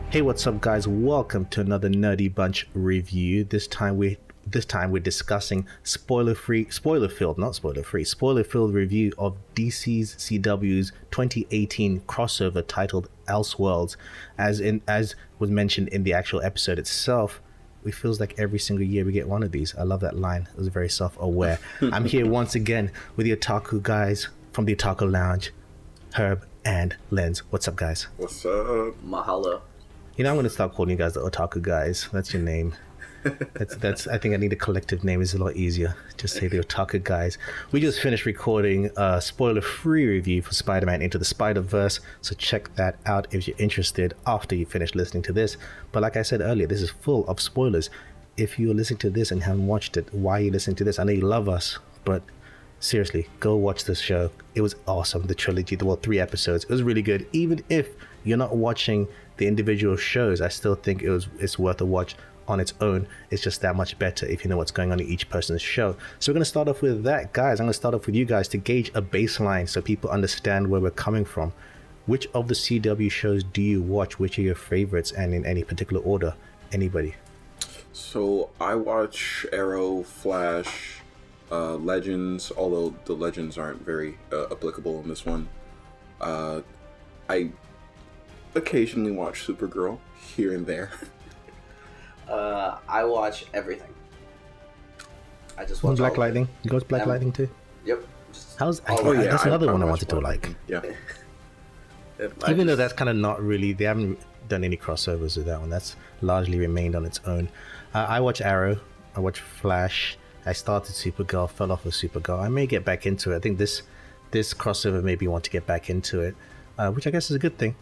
Hey, what's up, guys? Welcome to another Nerdy Bunch review. This time we're discussing spoiler-filled review of DC's CW's 2018 crossover titled Elseworlds. As was mentioned in the actual episode itself, it feels like every single year we get one of these. I love that line. It was very self-aware. I'm here once again with the Otaku guys from the Otaku Lounge, Herb and Lehns. What's up, guys? What's up? Mahalo. You know, I'm going to start calling you guys the Otaku guys. That's your name. That's. I think I need a collective name. It's a lot easier. Just say the Otaku guys. We just finished recording a spoiler-free review for Spider-Man Into the Spider-Verse, so check that out if you're interested after you finish listening to this. But like I said earlier, this is full of spoilers. If you're listening to this and haven't watched it, why are you listening to this? I know you love us, but seriously, go watch this show. It was awesome. The trilogy, 3 episodes. It was really good. Even if you're not watching the individual shows, I still think it's worth a watch on its own. It's just that much better if you know what's going on in each person's show. So we're going to start off with that, guys. I'm going to start off with you guys to gauge a baseline so people understand where we're coming from. Which of the CW shows do you watch? Which are your favorites, and in any particular order? Anybody? So I watch Arrow, Flash, Legends, although the Legends aren't very applicable in this one. I occasionally watch Supergirl here and there. I watch everything. I just watch Black Lightning. You go to Black Lightning too? Yep. That's another one I wanted to like. Yeah. Even though that's kind of not really, they haven't done any crossovers with that one. That's largely remained on its own. I watch Arrow. I watch Flash. I started Supergirl, fell off with Supergirl. I may get back into it. I think this crossover made me want to get back into it, which I guess is a good thing.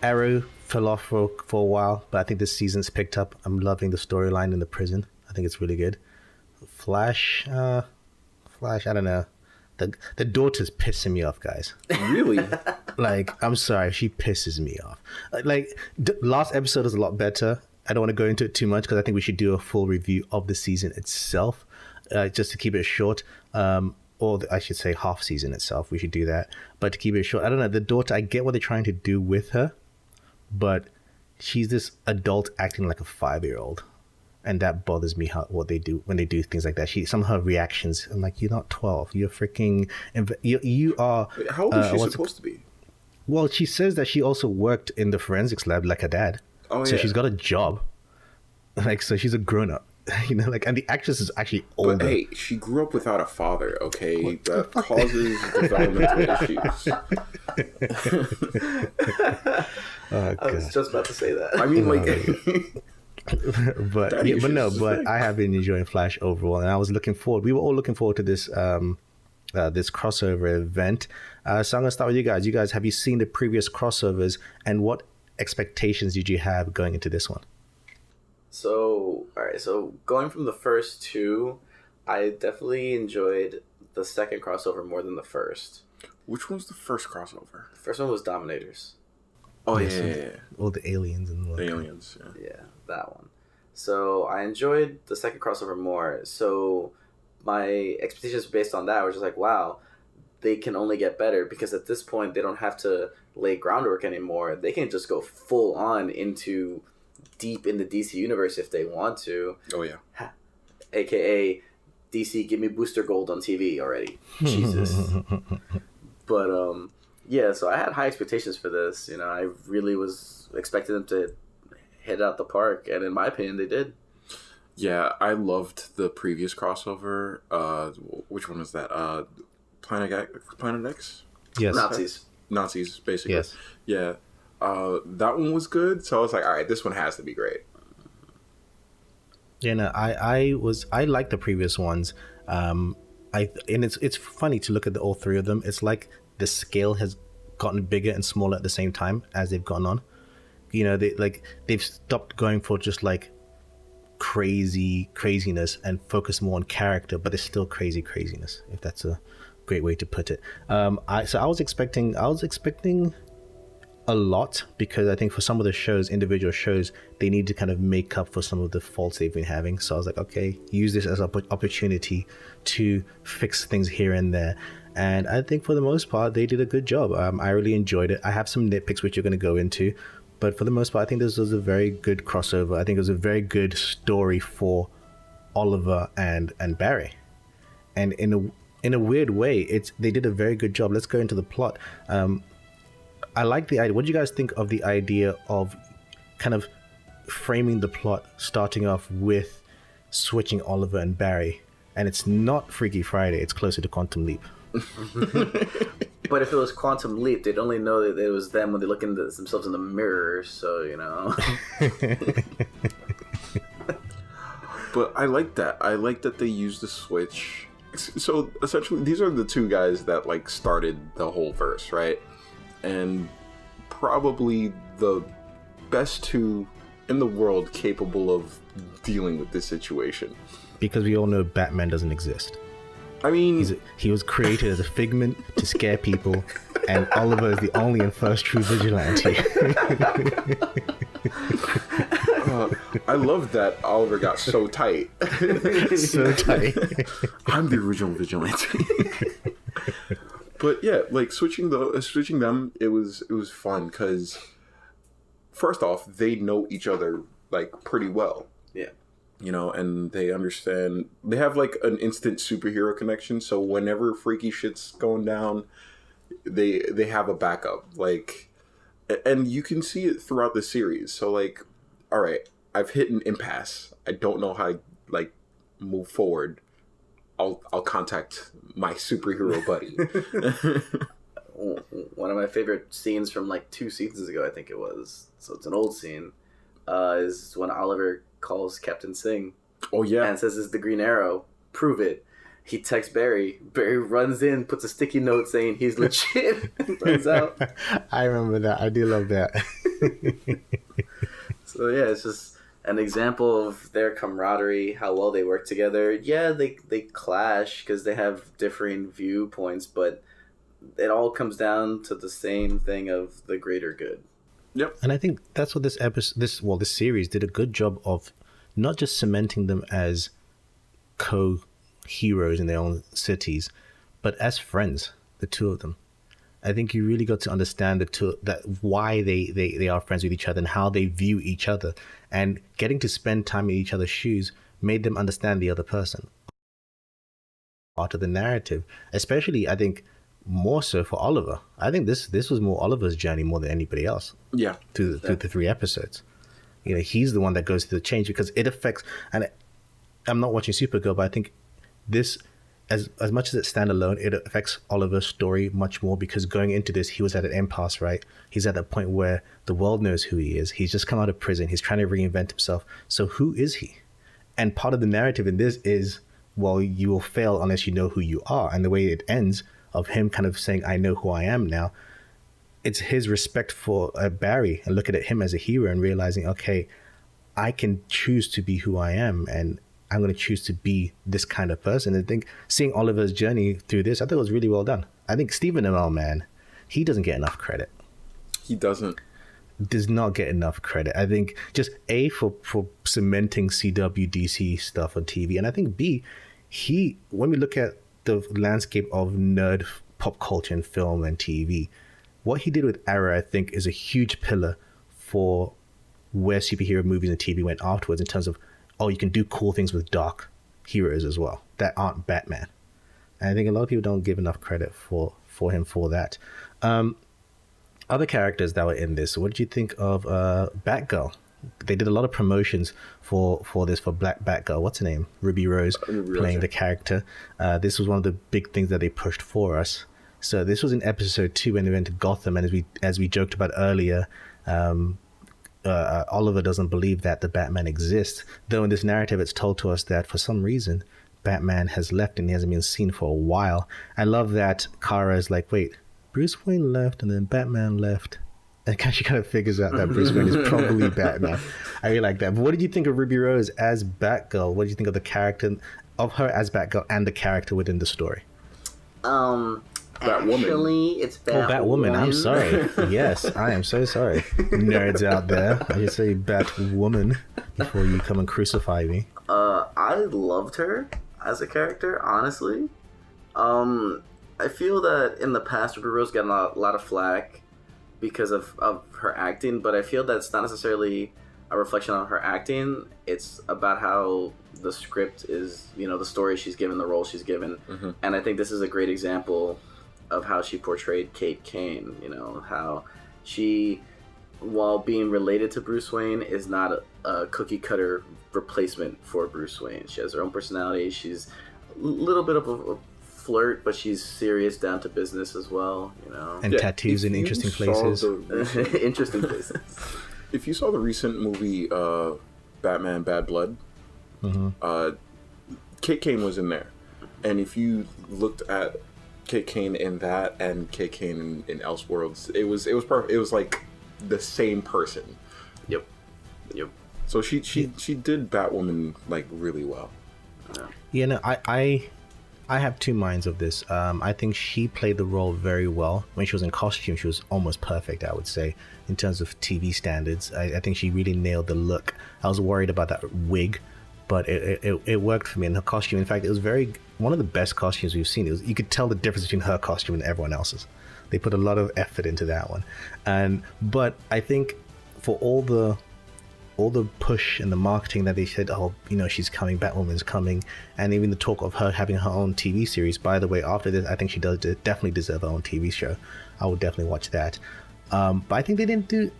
Arrow fell off for a while, but I think this season's picked up. I'm loving the storyline in the prison. I think it's really good. Flash, I don't know. The daughter's pissing me off, guys. Really? Like, I'm sorry, she pisses me off. Like, last episode is a lot better. I don't want to go into it too much because I think we should do a full review of the season itself, just to keep it short. I should say half season itself. We should do that. But to keep it short, I don't know. The daughter, I get what they're trying to do with her, but she's this adult acting like a 5-year-old. And that bothers me, what they do when they do things like that. Some of her reactions, I'm like, you're not 12. You're freaking... You are... Wait, how old is she supposed to be? Well, she says that she also worked in the forensics lab like her dad. Oh, so yeah. she's got a job. Like, so she's a grown-up. You know, like, and the actress is actually older. But hey, she grew up without a father, okay? That causes developmental issues. I was just about to say that. I mean, like... but I have been enjoying Flash overall, and I was looking forward. We were all looking forward to this this crossover event. So I'm gonna start with you guys. You guys, have you seen the previous crossovers, and what expectations did you have going into this one? So going from the first two, I definitely enjoyed the second crossover more than the first. Which one's the first crossover? The first one was Dominators. Oh, yeah. All the aliens and the aliens, yeah. Yeah, that one. So I enjoyed the second crossover more. So my expectations based on that were just like, wow, they can only get better, because at this point they don't have to lay groundwork anymore. They can just go full on into deep in the DC universe if they want to. Oh, yeah. AKA DC, give me Booster Gold on TV already. Jesus. But yeah, so I had high expectations for this. You know, I really was expecting them to hit out the park, and in my opinion, they did. Yeah, I loved the previous crossover. Which one was that? Planet X? Yes. Nazis, basically. Yes. Yeah. That one was good, so I was like, all right, this one has to be great. Yeah, no, I like the previous ones. And it's funny to look at all 3 of them. It's like the scale has gotten bigger and smaller at the same time as they've gone on. You know, they've stopped going for just like craziness and focus more on character, but it's still craziness, if that's a great way to put it. I was expecting a lot, because I think for some of the individual shows, they need to kind of make up for some of the faults they've been having. So I was like, okay, use this as an opportunity to fix things here and there. And I think for the most part, they did a good job. I really enjoyed it. I have some nitpicks which you're going to go into, But for the most part, I think this was a very good crossover. I think it was a very good story for Oliver and Barry. And in a weird way, they did a very good job. Let's go into the plot. I like the idea. What do you guys think of the idea of kind of framing the plot, starting off with switching Oliver and Barry? And it's not Freaky Friday, it's closer to Quantum Leap. But if it was Quantum Leap, they'd only know that it was them when they look into themselves in the mirror, so, you know. But I like that. I like that they used the switch. So essentially, these are the two guys that like started the whole verse, right? And probably the best two in the world capable of dealing with this situation. Because we all know Batman doesn't exist. I mean, he was created as a figment to scare people, and Oliver is the only and first true vigilante. I love that Oliver got so tight. So tight. I'm the original vigilante. But yeah, like switching them, it was fun because first off, they know each other like pretty well. Yeah. You know, and they understand. They have like an instant superhero connection. So whenever freaky shit's going down, they have a backup. Like, and you can see it throughout the series. So like, all right, I've hit an impasse. I don't know how to like move forward. I'll contact my superhero buddy. One of my favorite scenes from like 2 seasons ago, I think it was. So it's an old scene. Is when Oliver calls Captain Singh. Oh yeah, and says it's the Green Arrow. Prove it. He texts Barry. Barry runs in, puts a sticky note saying he's legit, and runs out. I remember that. I do love that. So yeah, it's just an example of their camaraderie, how well they work together. Yeah, they clash because they have differing viewpoints, but it all comes down to the same thing of the greater good. Yep. And I think that's what this series did a good job of, not just cementing them as co-heroes in their own cities, but as friends, the two of them. I think you really got to understand why they are friends with each other and how they view each other, and getting to spend time in each other's shoes made them understand the other person. Part of the narrative, especially I think more so for Oliver. I think this was more Oliver's journey more than anybody else. Yeah, through the 3 episodes. You know, he's the one that goes through the change because it affects. And I'm not watching Supergirl, but I think this, as much as it's standalone, it affects Oliver's story much more because going into this, he was at an impasse, right? He's at that point where the world knows who he is. He's just come out of prison. He's trying to reinvent himself. So who is he? And part of the narrative in this is, well, you will fail unless you know who you are. And the way it ends, of him kind of saying, I know who I am now, it's his respect for Barry and looking at him as a hero and realizing, okay, I can choose to be who I am, and I'm going to choose to be this kind of person. And I think seeing Oliver's journey through this, I thought it was really well done. I think Stephen Amell, man, he doesn't get enough credit. He does not get enough credit. I think just A, for cementing CWDC stuff on TV, and I think B, when we look at the landscape of nerd pop culture and film and TV, what he did with Arrow, I think, is a huge pillar for where superhero movies and TV went afterwards, in terms of, oh, you can do cool things with dark heroes as well that aren't Batman. And I think a lot of people don't give enough credit for him for that. Other characters that were in this, what did you think of Batgirl? They did a lot of promotions for Black Batgirl. What's her name? Ruby Rose playing the character. This was one of the big things that they pushed for us. So this was in episode 2 when they went to Gotham, and as we joked about earlier, Oliver doesn't believe that the Batman exists. Though in this narrative, it's told to us that for some reason Batman has left and he hasn't been seen for a while. I love that Kara is like, wait, Bruce Wayne left and then Batman left. And she kind of figures out that Bruce Wayne is probably Batman. I really like that. But what did you think of Ruby Rose as Batgirl? What did you think of the character of her as Batgirl and the character within the story? Batwoman. Actually, it's Batwoman. Oh, Batwoman. I'm sorry. Yes, I am so sorry. Nerds out there. I should say Batwoman before you come and crucify me. I loved her as a character, honestly. I feel that in the past, Ruby Rose got a lot of flack because of her acting, but I feel that's not necessarily a reflection on her acting. It's about how the script is, the story she's given, the role she's given. Mm-hmm. And I think this is a great example of how she portrayed Kate Kane, how she, while being related to Bruce Wayne, is not a cookie cutter replacement for Bruce Wayne. She has her own personality. She's a little bit of a flirt, but she's serious, down to business as well, And tattoos in interesting places. Interesting places. If you saw the recent movie Batman Bad Blood, Kate Kane was in there. And if you looked at Kate Kane in that and Kate Kane in Elseworlds, it was perfect. It was like the same person. Yep. So she did Batwoman like really well. I have two minds of this. I think she played the role very well. When she was in costume, she was almost perfect, I would say, in terms of TV standards. I think she really nailed the look. I was worried about that wig, but it worked for me in her costume. In fact, it was one of the best costumes we've seen. You could tell the difference between her costume and everyone else's. They put a lot of effort into that one. But I think for all the push and the marketing that they said, she's coming, Batwoman's coming, and even the talk of her having her own TV series. By the way, after this, I think she does definitely deserve her own TV show. I would definitely watch that. But I think they didn't do.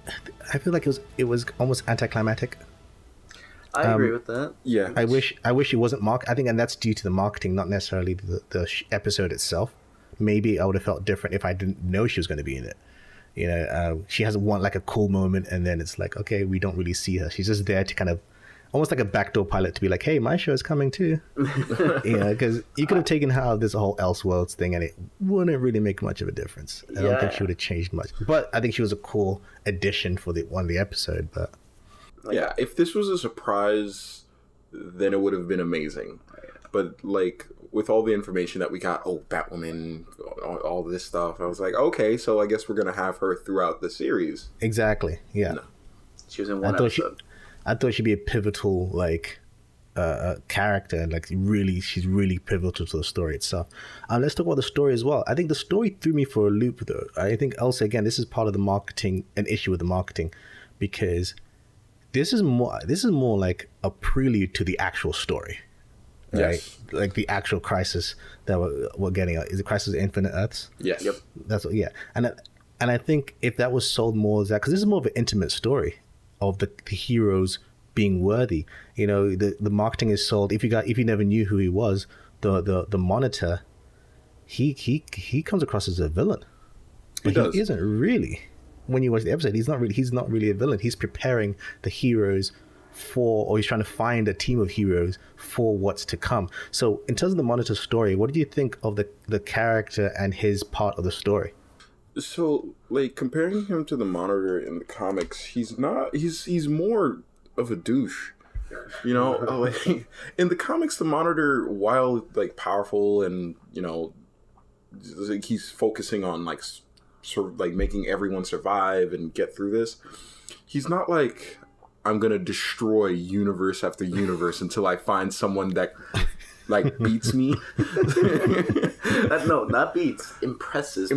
I feel like it was almost anticlimactic. I agree with that. Yeah, I wish it wasn't I think, and that's due to the marketing, not necessarily the episode itself. Maybe I would have felt different if I didn't know she was going to be in it. She has like a cool moment, and then it's like, okay, we don't really see her. She's just there to kind of, almost like a backdoor pilot to be like, hey, my show is coming too. Because you could have taken her out of this whole Elseworlds thing, and it wouldn't really make much of a difference. I don't think she would have changed much. But I think she was a cool addition for one of the episode. But yeah, if this was a surprise, then it would have been amazing. But like, with all the information that we got, Batwoman, all this stuff, I was like, okay, so I guess we're going to have her throughout the series. Exactly, yeah. No. She was in one episode. I thought she'd be a pivotal, character, and she's really pivotal to the story itself. Let's talk about the story as well. I think the story threw me for a loop, though. I think also, again, this is part of the marketing, an issue with the marketing, because this is more like a prelude to the actual story. Right, Yes. Like the actual crisis that we're getting at. Is the Crisis of Infinite Earths? Yes. Yep. That's what, yeah. And I think if that was sold more as that, because this is more of an intimate story of the heroes being worthy. The marketing is sold. If you never knew who he was, the Monitor, he comes across as a villain, but he isn't really. When you watch the episode, he's not really a villain. He's preparing the heroes or he's trying to find a team of heroes for what's to come. So in terms of the Monitor story, what do you think of the character and his part of the story? So, comparing him to the Monitor in the comics, he's more of a douche. In the comics, the Monitor, while powerful and he's focusing on making everyone survive and get through this, he's not like, I'm gonna destroy universe after universe until I find someone that beats me. No, not beats. Impresses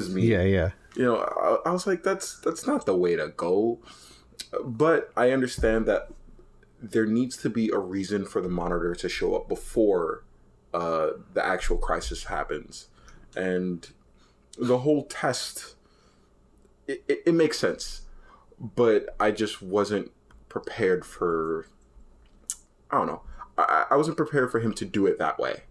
me. Yeah. I was like, that's not the way to go. But I understand that there needs to be a reason for the Monitor to show up before the actual crisis happens, and the whole test. It makes sense, but I just wasn't prepared for, I don't know, I wasn't prepared for him to do it that way.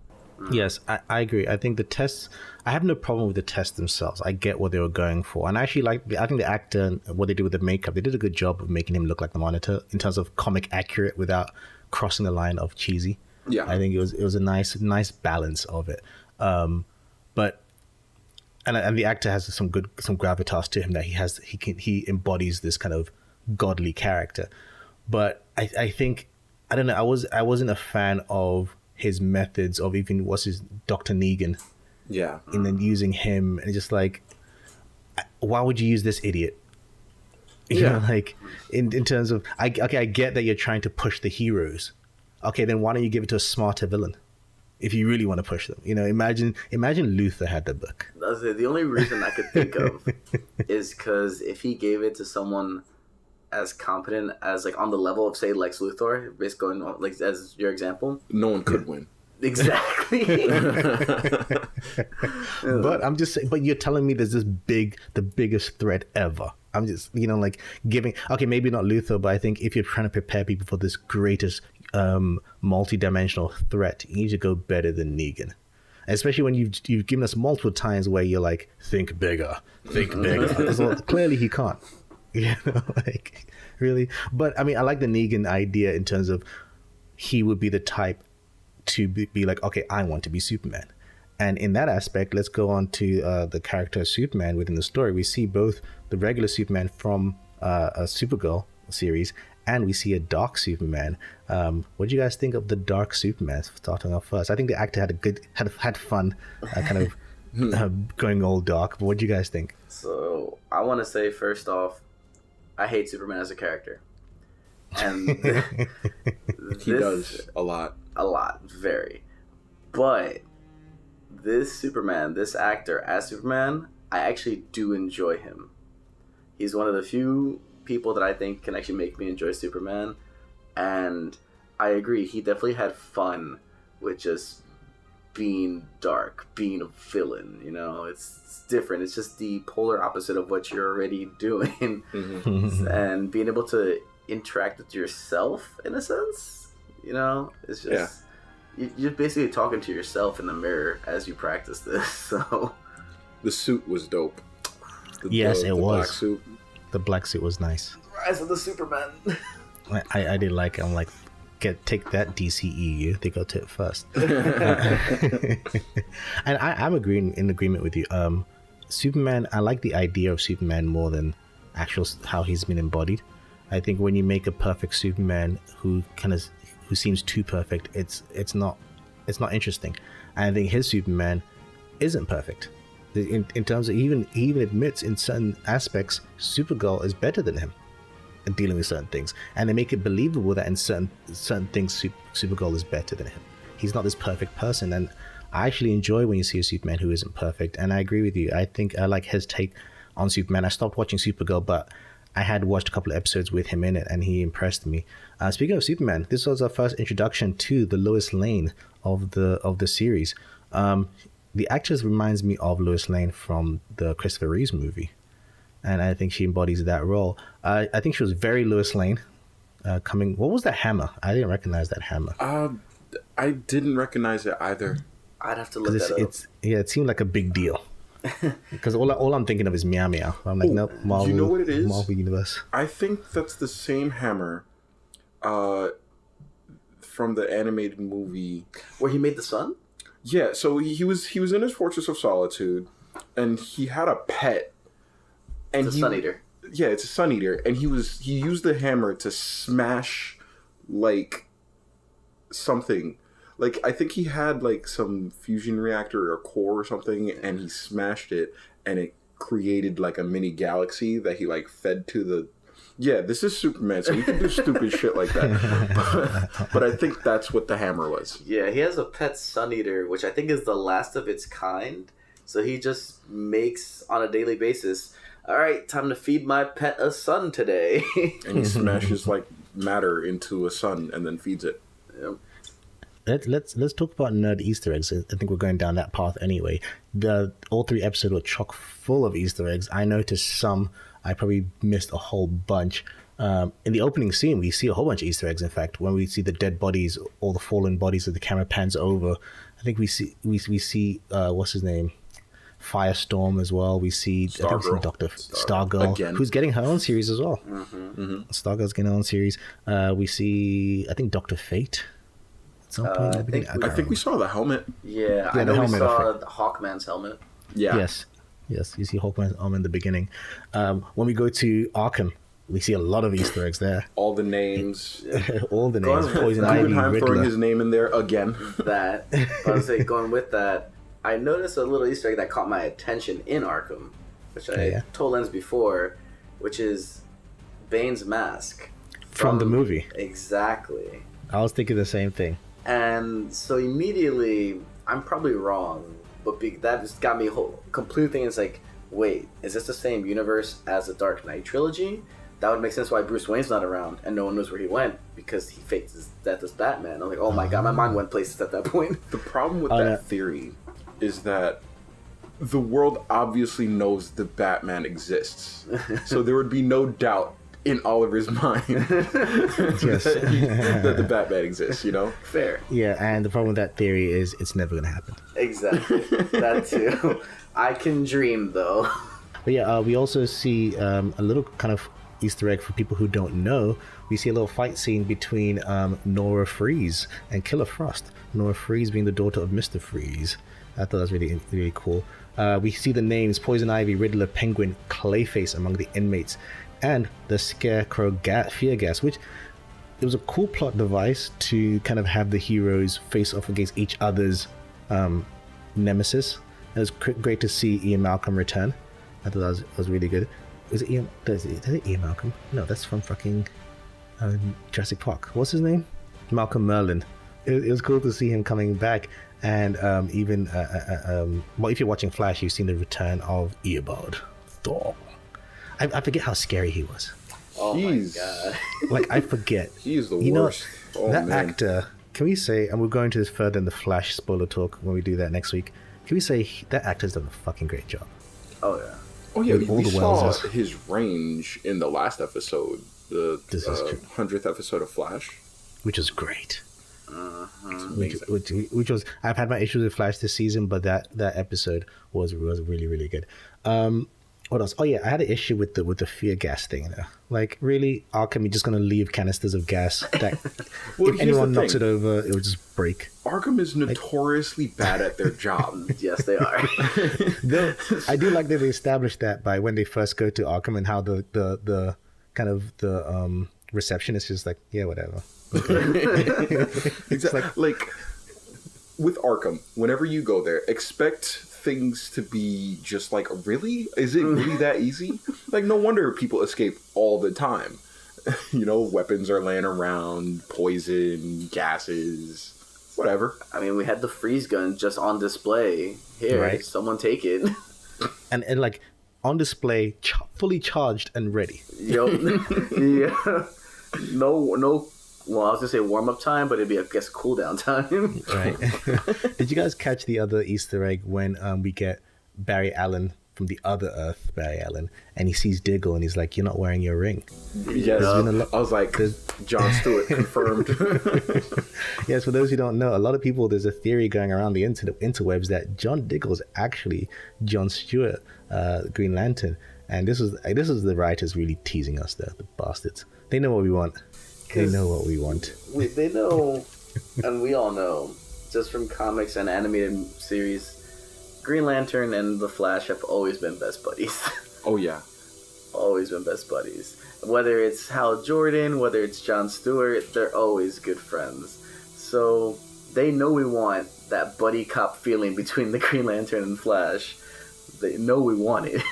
Yes, I agree. I think the tests, I have no problem with the tests themselves. I get what they were going for, and I actually I think the actor and what they did with the makeup, they did a good job of making him look like the Monitor in terms of comic accurate without crossing the line of cheesy. Yeah, I think it was a nice balance of it. But the actor has some gravitas to him that he embodies this kind of godly character. But I think, I don't know, I wasn't a fan of his methods of even Dr. Negan. Yeah. And then using him, and just like, why would you use this idiot? In terms of, I get that you're trying to push the heroes. Okay, then why don't you give it to a smarter villain? If you really want to push them, imagine Luther had the book. The only reason I could think of is because if he gave it to someone as competent as like on the level of say Lex Luthor, basically going on, like as your example, no one could win. Exactly. But I'm just saying, but you're telling me there's the biggest threat ever. I'm just, like giving, okay, maybe not Luthor, but I think if you're trying to prepare people for this greatest multi-dimensional threat, you need to go better than Negan. Especially when you've given us multiple times where you're like, think bigger. So clearly he can't. Like, really? But I mean, I like the Negan idea in terms of he would be the type to be like, okay, I want to be Superman. And in that aspect, let's go on to the character of Superman within the story. We see both the regular Superman from a Supergirl series, and we see a dark Superman. What do you guys think of the dark Superman? Starting off first, I think the actor had fun, kind of going all dark. But what do you guys think? So I want to say first off, I hate Superman as a character, and he does a lot, very. But this Superman, this actor as Superman, I actually do enjoy him. He's one of the few people that I think can actually make me enjoy Superman, and I agree, he definitely had fun with just being dark, being a villain. It's different. It's just the polar opposite of what you're already doing. And being able to interact with yourself in a sense, it's just you're basically talking to yourself in the mirror as you practice this. So the suit was dope. It was. Black suit. The black suit was nice. Rise of the Superman. I did like it. I'm like, take that, DCEU. They got to it first. And I'm in agreement with you. Superman, I like the idea of Superman more than how he's been embodied. I think when you make a perfect Superman who seems too perfect, it's not interesting. And I think his Superman isn't perfect. In terms of he even admits in certain aspects, Supergirl is better than him in dealing with certain things, and they make it believable that in certain things Supergirl is better than him. He's not this perfect person, and I actually enjoy when you see a Superman who isn't perfect. And I agree with you. I think I like his take on Superman. I stopped watching Supergirl, but I had watched a couple of episodes with him in it, and he impressed me. Speaking of Superman, this was our first introduction to the Lois Lane of the series. The actress reminds me of Lois Lane from the Christopher Reeves movie, and I think she embodies that role. I think she was very Lois Lane. What was that hammer? I didn't recognize that hammer. I didn't recognize it either. I'd have to look that up. It seemed like a big deal. Because all I'm thinking of is Meow Meow. I'm like, nope, Marvel. You know what it is? Marvel Universe. I think that's the same hammer from the animated movie where he made the sun. Yeah, so he was in his Fortress of Solitude, and he had a pet. And it's a Sun Eater. Yeah, it's a Sun Eater, and he used the hammer to smash like something. Like, I think he had like some fusion reactor or core or something, and he smashed it, and it created like a mini galaxy that he like fed to the. Yeah, this is Superman, so he can do stupid shit like that. But I think that's what the hammer was. Yeah, he has a pet Sun Eater, which I think is the last of its kind. So he just makes on a daily basis, all right, time to feed my pet a sun today. And he smashes like matter into a sun and then feeds it. Yep. Let's talk about nerd Easter eggs. I think we're going down that path anyway. All 3 episodes were chock full of Easter eggs. I noticed some. I probably missed a whole bunch. In the opening scene, we see a whole bunch of Easter eggs. In fact, when we see the dead bodies, all the fallen bodies that the camera pans over, I think we see what's his name, Firestorm as well. We see Stargirl, again, who's getting her own series as well. Stargirl's getting her own series. We see, I think, Dr. Fate. At some point I think we saw the helmet. Yeah, I know we saw Hawkman's helmet. Yeah. Yes, you see Hawkman's arm in the beginning. When we go to Arkham, we see a lot of Easter eggs there. All the names. All the names. Poison Ivy, Riddler. Throwing his name in there again. But I was saying, going with that, I noticed a little Easter egg that caught my attention in Arkham, which I told Lehns before, which is Bane's mask. From the movie. Exactly. I was thinking the same thing. And so immediately, I'm probably wrong, but that just got me completely thinking. It's like, wait, is this the same universe as the Dark Knight trilogy? That would make sense why Bruce Wayne's not around and no one knows where he went because he faked his death as Batman. I'm like, oh my god, my mind went places at that point. The problem with that theory is that the world obviously knows the Batman exists, so there would be no doubt in Oliver's mind that the Batman exists, you know? Fair. Yeah, and the problem with that theory is it's never going to happen. Exactly. That too. I can dream, though. But yeah, we also see a little kind of Easter egg for people who don't know. We see a little fight scene between Nora Freeze and Killer Frost. Nora Freeze being the daughter of Mr. Freeze. I thought that was really, really cool. We see the names Poison Ivy, Riddler, Penguin, Clayface among the inmates, and the Scarecrow fear gas, which it was a cool plot device to kind of have the heroes face off against each other's nemesis. It was great to see Ian Malcolm return. I thought that was really good. Is it Ian? Is it Ian Malcolm? No, that's from fucking Jurassic Park. What's his name? Malcolm Merlin. It was cool to see him coming back. And even, well, if you're watching Flash, you've seen the return of Eobard Thor. I forget how scary he was. Oh my god. Like, I forget. He's the worst. That actor, can we say, and we're going to this further in the Flash spoiler talk when we do that next week, can we say that actor's done a fucking great job? Oh yeah. Oh yeah, we saw his range in the last episode, the 100th episode of Flash. Which was great. Which was, I've had my issues with Flash this season, but that episode was really, really good. What else? Oh yeah, I had an issue with the fear gas thing. Like, really, Arkham, you're just gonna leave canisters of gas that well, if anyone knocks it over, it will just break. Arkham is notoriously bad at their job. Yes, they are. I do like that they established that by when they first go to Arkham and how the kind of the receptionist is just like, yeah, whatever. Exactly. Like with Arkham, whenever you go there, expect things to be just like, really? Is it really that easy? Like, no wonder people escape all the time. You know, weapons are laying around, poison, gases, whatever. I mean, we had the freeze gun just on display. Here, right? Someone take it. And like, on display, fully charged and ready. Yo, yeah. No. Well, I was gonna say warm-up time, but it'd be, I guess, cool-down time. Right. Did you guys catch the other Easter egg when we get Barry Allen from the other Earth, Barry Allen, and he sees Diggle and he's like, "You're not wearing your ring." Yes. I was like, Jon Stewart confirmed. Yes, for those who don't know, a lot of people, there's a theory going around the interwebs that John Diggle is actually Jon Stewart, Green Lantern, and this is the writers really teasing us, the bastards. They know what we want. They know what we want. They know, and we all know, just from comics and animated series, Green Lantern and the Flash have always been best buddies. Oh, yeah. Always been best buddies. Whether it's Hal Jordan, whether it's Jon Stewart, they're always good friends. So they know we want that buddy cop feeling between the Green Lantern and Flash. They know we want it.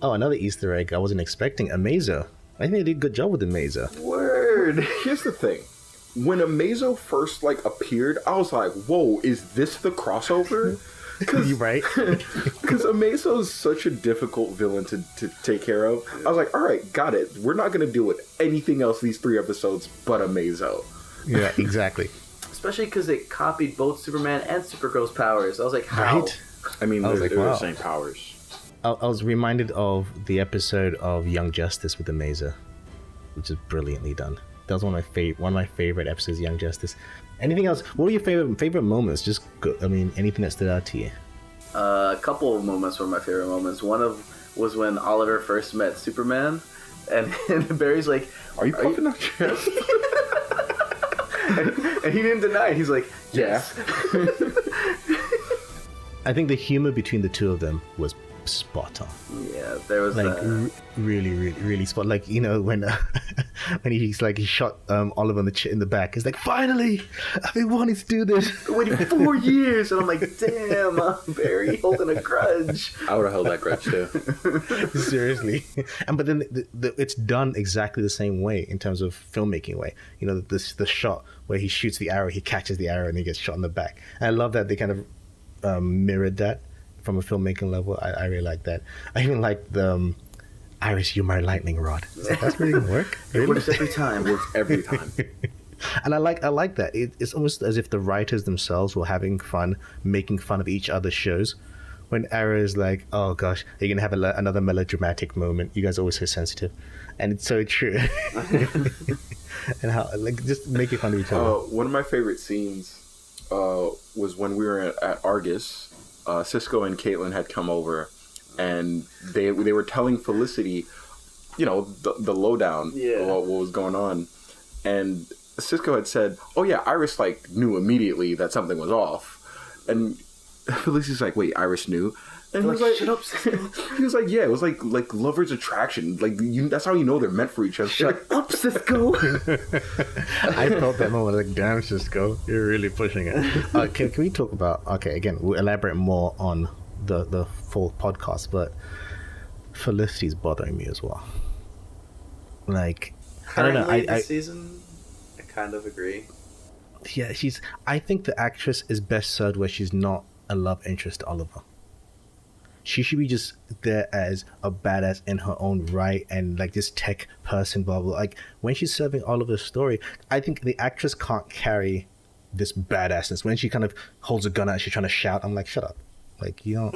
Oh, another Easter egg I wasn't expecting, Amazo. I think they did a good job with Amazo. Word. Here's the thing. When Amazo first appeared, I was like, whoa, is this the crossover? You right? Because Amazo is such a difficult villain to take care of. I was like, all right, got it. We're not going to deal with anything else these 3 episodes but Amazo. Yeah, exactly. Especially because it copied both Superman and Supergirl's powers. I was like, how? Right? I mean, they're wow. the same powers. I was reminded of the episode of Young Justice with Amazo, which is brilliantly done. That was one of my favorite episodes of Young Justice. Anything else? What were your favorite moments? Just anything that stood out to you? A couple of moments were my favorite moments. Was when Oliver first met Superman, and Barry's like, "Are you puffing out your chest?" and he didn't deny it. He's like, "Yes." I think the humor between the two of them was spot on. Yeah, there was Like really spot. Like, you know, when when he's like he shot Oliver in the back. He's like, finally, I've been wanting to do this. waiting 4 years, and I'm like, damn, I'm Barry holding a grudge. I would have held that grudge too. Seriously. But then it's done exactly the same way in terms of filmmaking way. You know, the shot where he shoots the arrow, he catches the arrow, and he gets shot in the back. And I love that they kind of mirrored that from a filmmaking level. I really like that. I even like the Iris, you're my lightning rod. Like, that's really gonna work. It works every time. Works every time. And I like that. It's almost as if the writers themselves were having fun making fun of each other's shows. When Arrow is like, oh gosh, you're gonna have another melodramatic moment. You guys are always so sensitive, and it's so true. And how, like, just make it fun of each other. One of my favorite scenes was when we were at Argus. Cisco and Caitlin had come over, and they were telling Felicity, you know, the lowdown, what was going on, and Cisco had said, "Oh yeah, Iris like knew immediately that something was off," and Felicity's like, "Wait, Iris knew?" And he was like, "Shut up, Cisco." He was like, "Yeah, it was like lovers' attraction. Like that's how you know they're meant for each other." Shut up, Cisco. I felt that moment like, damn, Cisco, you're really pushing it. Can we talk about? Okay, again, we'll elaborate more on the full podcast, but Felicity's bothering me as well. Like, I don't know. This season, I kind of agree. Yeah, I think the actress is best served where she's not a love interest to Oliver. She should be just there as a badass in her own right and like this tech person, blah, blah. Like when she's serving Oliver's story, I think the actress can't carry this badassness. When she kind of holds a gun out, she's trying to shout. I'm like, shut up. Like, you don't,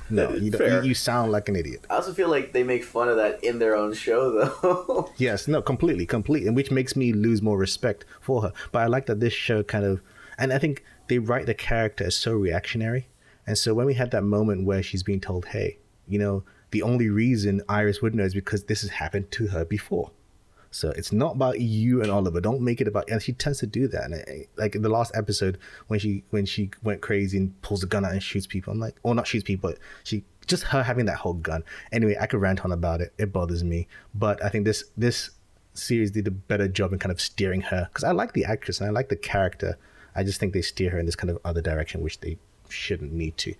no, you don't. You sound like an idiot. I also feel like they make fun of that in their own show, though. Yes, no, completely, and which makes me lose more respect for her. But I like that this show kind of, and I think they write the character as so reactionary. And so when we had that moment where she's being told, hey, you know, the only reason Iris would know is because this has happened to her before. So it's not about you and Oliver. Don't make it about... And she tends to do that. And like in the last episode, when she went crazy and pulls the gun out and shoots people, I'm like... Or not shoots people, but just her having that whole gun. Anyway, I could rant on about it. It bothers me. But I think this series did a better job in kind of steering her. Because I like the actress and I like the character. I just think they steer her in this kind of other direction, which they shouldn't need to.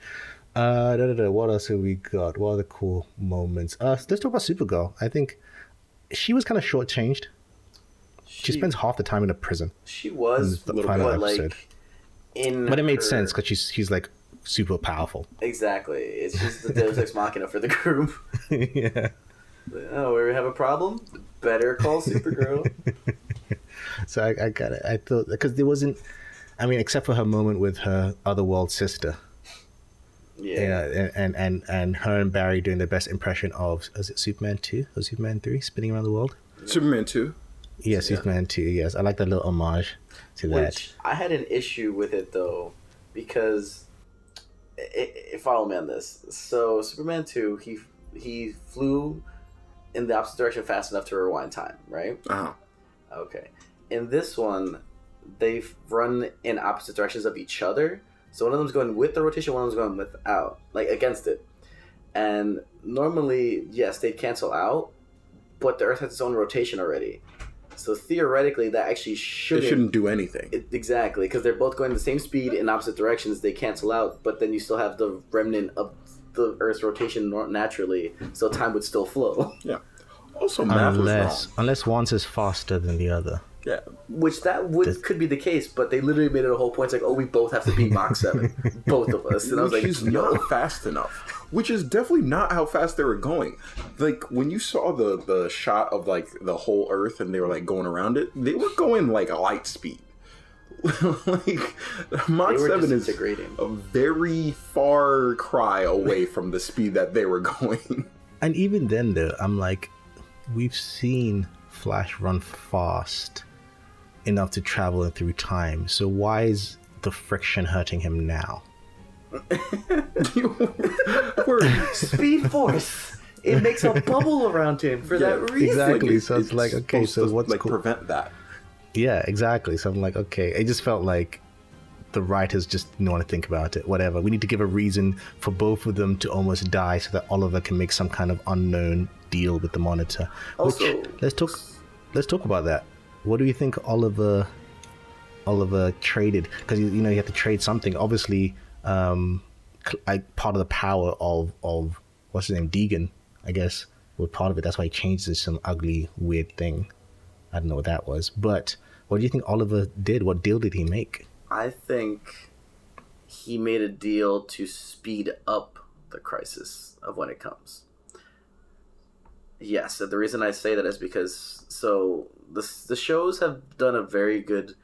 What else have we got? What are the cool moments? Let's talk about Supergirl. I think she was kind of shortchanged. She spends half the time in a prison. She was, in the final episode. But it made sense because she's like super powerful. Exactly. It's just the Deus Ex Machina for the group. Yeah. Oh, we have a problem? Better call Supergirl. So I got it. I thought because there wasn't. I mean, except for her moment with her otherworld sister. Yeah. And her and Barry doing their best impression of, is it Superman 2 or Superman 3 spinning around the world? Superman 2. Yeah, Superman 2, yes. I like that little homage to that. I had an issue with it, though, because... follow me on this. So, Superman 2, he flew in the opposite direction fast enough to rewind time, right? Uh-huh. Okay. In this one... they've run in opposite directions of each other. So one of them's going with the rotation, one of them's going without, like against it. And normally, yes, they'd cancel out, but the Earth has its own rotation already. So theoretically, that actually shouldn't do anything. Exactly, because they're both going the same speed in opposite directions. They cancel out, but then you still have the remnant of the Earth's rotation naturally, so time would still flow. Yeah. Also, math was wrong. Unless one is faster than the other. Yeah, which could be the case, but they literally made it a whole point. It's like, oh, we both have to beat Mach 7, both of us. And I was like, she's not fast enough. Which is definitely not how fast they were going. Like when you saw the shot of like the whole Earth and they were like going around it, they were going like light speed. Like Mach 7 is a very far cry away from the speed that they were going. And even then, though, I'm like, we've seen Flash run fast enough to travel through time. So why is the friction hurting him now? Speed force. It makes a bubble around him for that reason. Exactly. So it's like, okay, so what's like prevent that? Yeah, exactly. So I'm like, okay. It just felt like the writers just didn't want to think about it. Whatever. We need to give a reason for both of them to almost die so that Oliver can make some kind of unknown deal with the Monitor. Also, let's talk about that. What do you think Oliver traded? Because you know you have to trade something. Obviously, like part of the power of what's his name, Deegan, I guess, was part of it. That's why he changed to some ugly, weird thing. I don't know what that was. But what do you think Oliver did? What deal did he make? I think he made a deal to speed up the crisis of when it comes. Yes, the reason I say that is because the shows have done a very good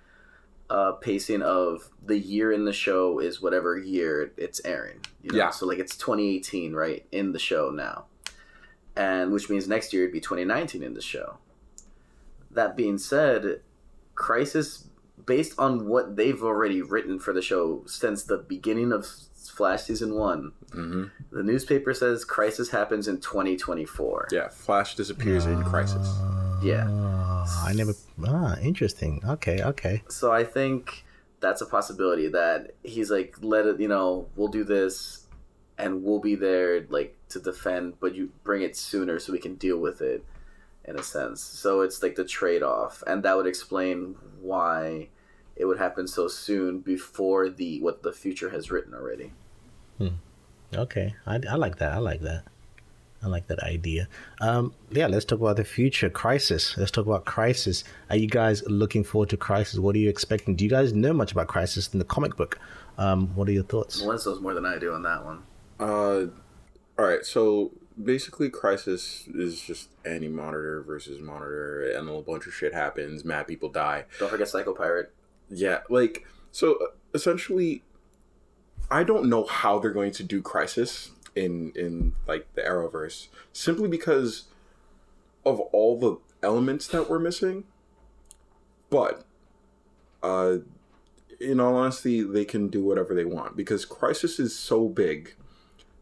pacing of the year in the show is whatever year it's airing. You know? Yeah. So like it's 2018, right, in the show now, and which means next year it'd be 2019 in the show. That being said, Crisis, based on what they've already written for the show since the beginning of Flash season 1, the newspaper says Crisis happens in 2024. Yeah, Flash disappears in Crisis. Yeah. I never. Interesting. Okay. So I think that's a possibility that he's like, let it, we'll do this and we'll be there like to defend, but you bring it sooner so we can deal with it in a sense. So it's like the trade-off, and that would explain why it would happen so soon before what the future has written already. Okay. I like that. I like that idea. Let's talk about the future. Crisis. Let's talk about Crisis. Are you guys looking forward to Crisis? What are you expecting? Do you guys know much about Crisis in the comic book? What are your thoughts? Melissa knows more than I do on that one. All right. So basically, Crisis is just Anti-Monitor versus Monitor, and a bunch of shit happens. Mad people die. Don't forget Psycho Pirate. Yeah, like, so essentially, I don't know how they're going to do Crisis in like the Arrowverse, simply because of all the elements that we're missing. But in all honesty, they can do whatever they want, because Crisis is so big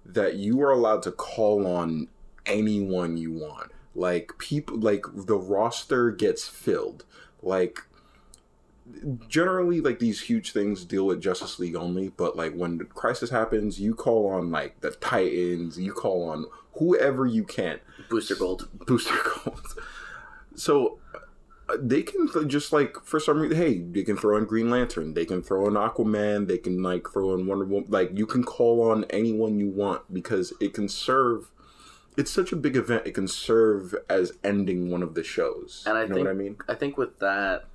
that you are allowed to call on anyone you want. Like, people, like, the roster gets filled. Like, generally, like, these huge things deal with Justice League only, but like when the Crisis happens, you call on like the Titans, you call on whoever you can. Booster Gold. So they can just like, for some reason, hey, they can throw in Green Lantern, they can throw in Aquaman, they can like throw in Wonder Woman. Like, you can call on anyone you want, because it can serve. It's such a big event. It can serve as ending one of the shows. And you know what I mean? I think with that,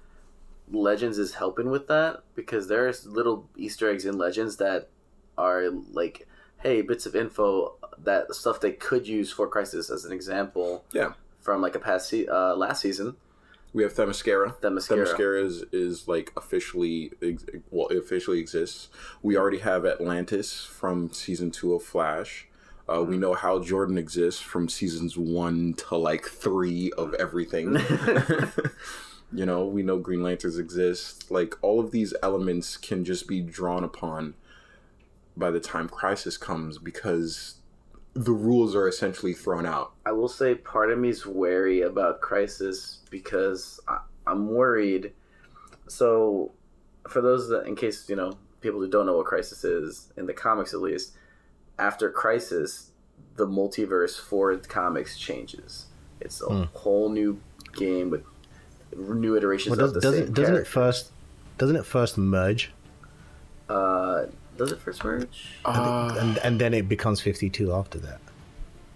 Legends is helping with that, because there's little Easter eggs in Legends that are like, hey, bits of info, that stuff they could use for Crisis, as an example. Yeah. From like last season. We have Themyscira. Themyscira is like officially, it officially exists. We already have Atlantis from season 2 of Flash. We know Hal Jordan exists from seasons 1 to like 3 of everything. You know, we know Green Lanterns exist. Like, all of these elements can just be drawn upon by the time Crisis comes, because the rules are essentially thrown out. I will say part of me is wary about Crisis, because I'm worried. So, for those that, in case, people who don't know what Crisis is, in the comics at least, after Crisis, the multiverse for comics changes. It's a whole new game with new iterations of the same character. Doesn't it first merge? Does it first merge? And then it becomes 52 after that.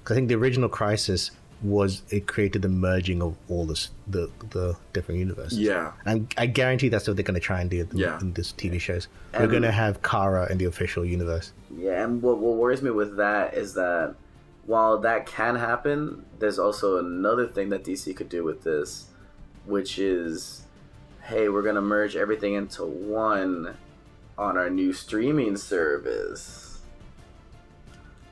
'Cause I think the original Crisis it created the merging of all the different universes. Yeah. And I guarantee that's what they're going to try and do in this TV shows. We're going to have Kara in the official universe. Yeah, and what worries me with that is that while that can happen, there's also another thing that DC could do with this, which is, hey, we're going to merge everything into one on our new streaming service.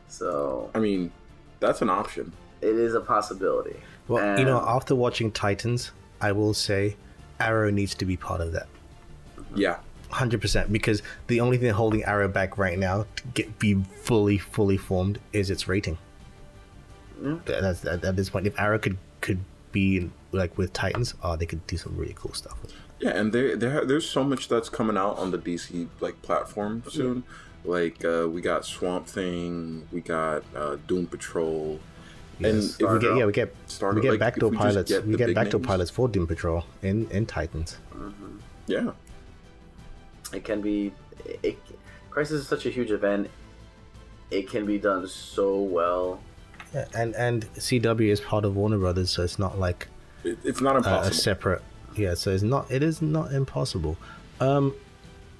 So, I mean, that's an option. It is a possibility. Well, after watching Titans, I will say Arrow needs to be part of that. Yeah. 100%, because the only thing holding Arrow back right now to be fully formed is its rating. At this point, if Arrow could be like with Titans, they could do some really cool stuff with it. Yeah, and there's so much that's coming out on the DC like platform soon. Like we got Swamp Thing, we got Doom Patrol, Yes. and we get like, backdoor pilots. We get backdoor names. pilots for Doom Patrol in Titans. Yeah, It can be. Crisis is such a huge event. It can be done so well. Yeah, and CW is part of Warner Brothers, so it's not like it's not impossible. a separate. Yeah, so it is not impossible.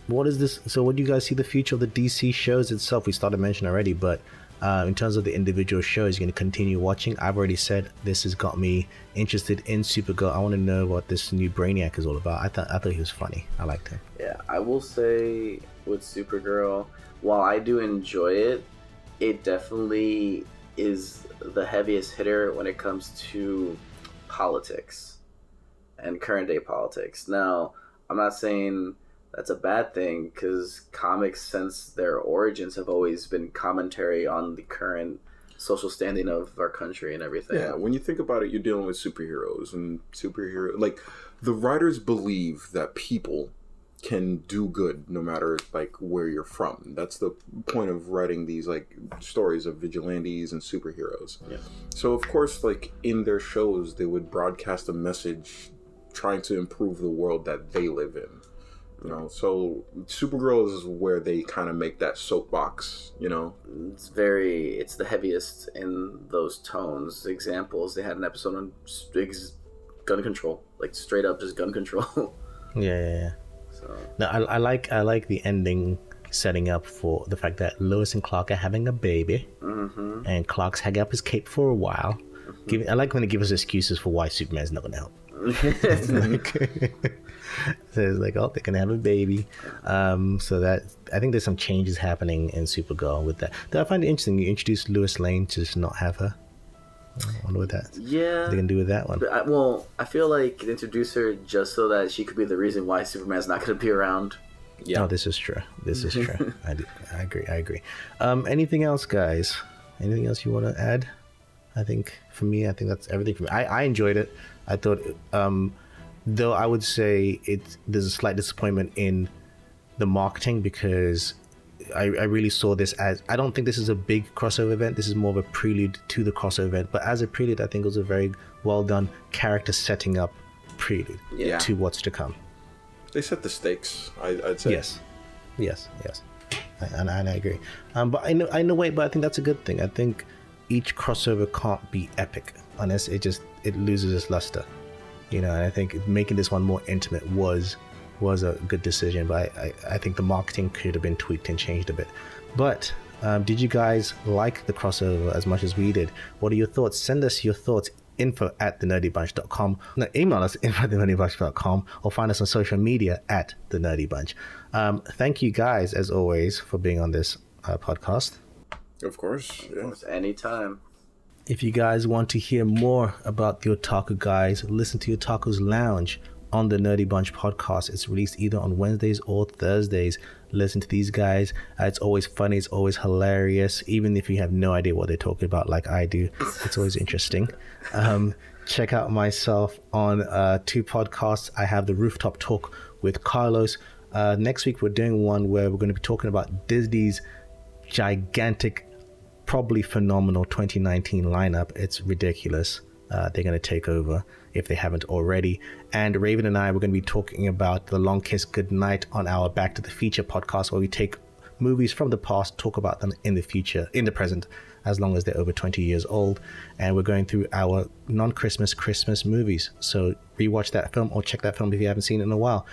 What is this? So what do you guys see the future of the DC shows itself? We started mentioning already, but in terms of the individual shows, you're going to continue watching. I've already said this has got me interested in Supergirl. I want to know what this new Brainiac is all about. I thought he was funny. I liked him. Yeah, I will say with Supergirl, while I do enjoy it, it definitely is the heaviest hitter when it comes to politics and current day politics. Now, I'm not saying that's a bad thing, because comics, since their origins, have always been commentary on the current social standing of our country and everything. Yeah, when you think about it, you're dealing with superheroes, and like the writers believe that people can do good no matter like where you're from. That's the point of writing these like stories of vigilantes and superheroes. Yeah. So of course, like in their shows, they would broadcast a message trying to improve the world that they live in. You know, so Supergirl is where they kind of make that soapbox, you know? It's the heaviest in those tones. Examples, they had an episode on gun control, like straight up just gun control. Yeah. So No, I like the ending setting up for the fact that Lois and Clark are having a baby, and Clark's hanging up his cape for a while. I like when they give us excuses for why Superman's not going to help. So it's like, oh, they're gonna have a baby. So that I think there's some changes happening in Supergirl with that. Though I find it interesting. You introduced Lois Lane to just not have her. I wonder what they're gonna do with that one. But I feel like it introduced her just so that she could be the reason why Superman's not going to be around. Yeah. Oh, this is true. I agree. Anything else, guys? Anything else you want to add? I think that's everything for me. I enjoyed it. I thought, though I would say there's a slight disappointment in the marketing, because I really saw this as, I don't think this is a big crossover event. This is more of a prelude to the crossover event. But as a prelude, I think it was a very well done character setting up prelude to what's to come. They set the stakes, I'd say. Yes. And I agree. But in a way, but I think that's a good thing. I think each crossover can't be epic unless it loses its luster. You know, and I think making this one more intimate was a good decision, but I think the marketing could have been tweaked and changed a bit. But did you guys like the crossover as much as we did? What are your thoughts? Send us your thoughts, info@thenerdybunch.com. No, email us, info@thenerdybunch.com, or find us on social media @thenerdybunch. Thank you guys, as always, for being on this podcast. Of course. Yeah. Anytime. If you guys want to hear more about the Otaku guys, listen to Otaku's Lounge on the Nerdie Bunch podcast. It's released either on Wednesdays or Thursdays. Listen to these guys. It's always funny. It's always hilarious. Even if you have no idea what they're talking about like I do, it's always interesting. Check out myself on 2 podcasts. I have the Rooftop Talk with Carlos. Next week, we're doing one where we're going to be talking about Disney's gigantic, probably phenomenal 2019 lineup. It's ridiculous. They're going to take over if they haven't already. And Raven and I, we're going to be talking about The Long Kiss Goodnight on our Back to the Future podcast, where we take movies from the past, talk about them in the future, in the present, as long as they're over 20 years old. And we're going through our non-Christmas Christmas movies. So rewatch that film or check that film if you haven't seen it in a while.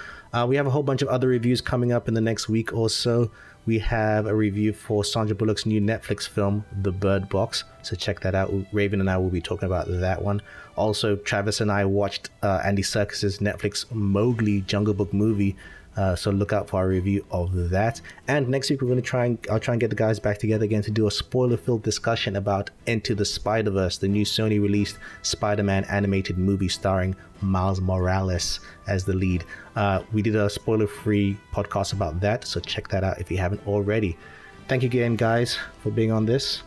We have a whole bunch of other reviews coming up in the next week or so. We have a review for Sandra Bullock's new Netflix film, The Bird Box. So check that out. Raven and I will be talking about that one. Also, Travis and I watched Andy Serkis's Netflix Mowgli Jungle Book movie. So look out for our review of that. And next week, I'll try and get the guys back together again to do a spoiler-filled discussion about Into the Spider-Verse, the new Sony-released Spider-Man animated movie starring Miles Morales as the lead. We did a spoiler-free podcast about that, so check that out if you haven't already. Thank you again, guys, for being on this.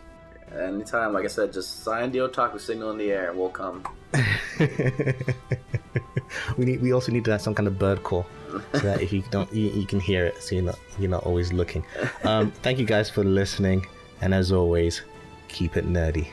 Anytime, like I said, just sign the Otaku signal in the air and we'll come. We also need to have some kind of bird call, so that if you don't, you can hear it, so you're not always looking. Thank you guys for listening, and as always, keep it nerdy.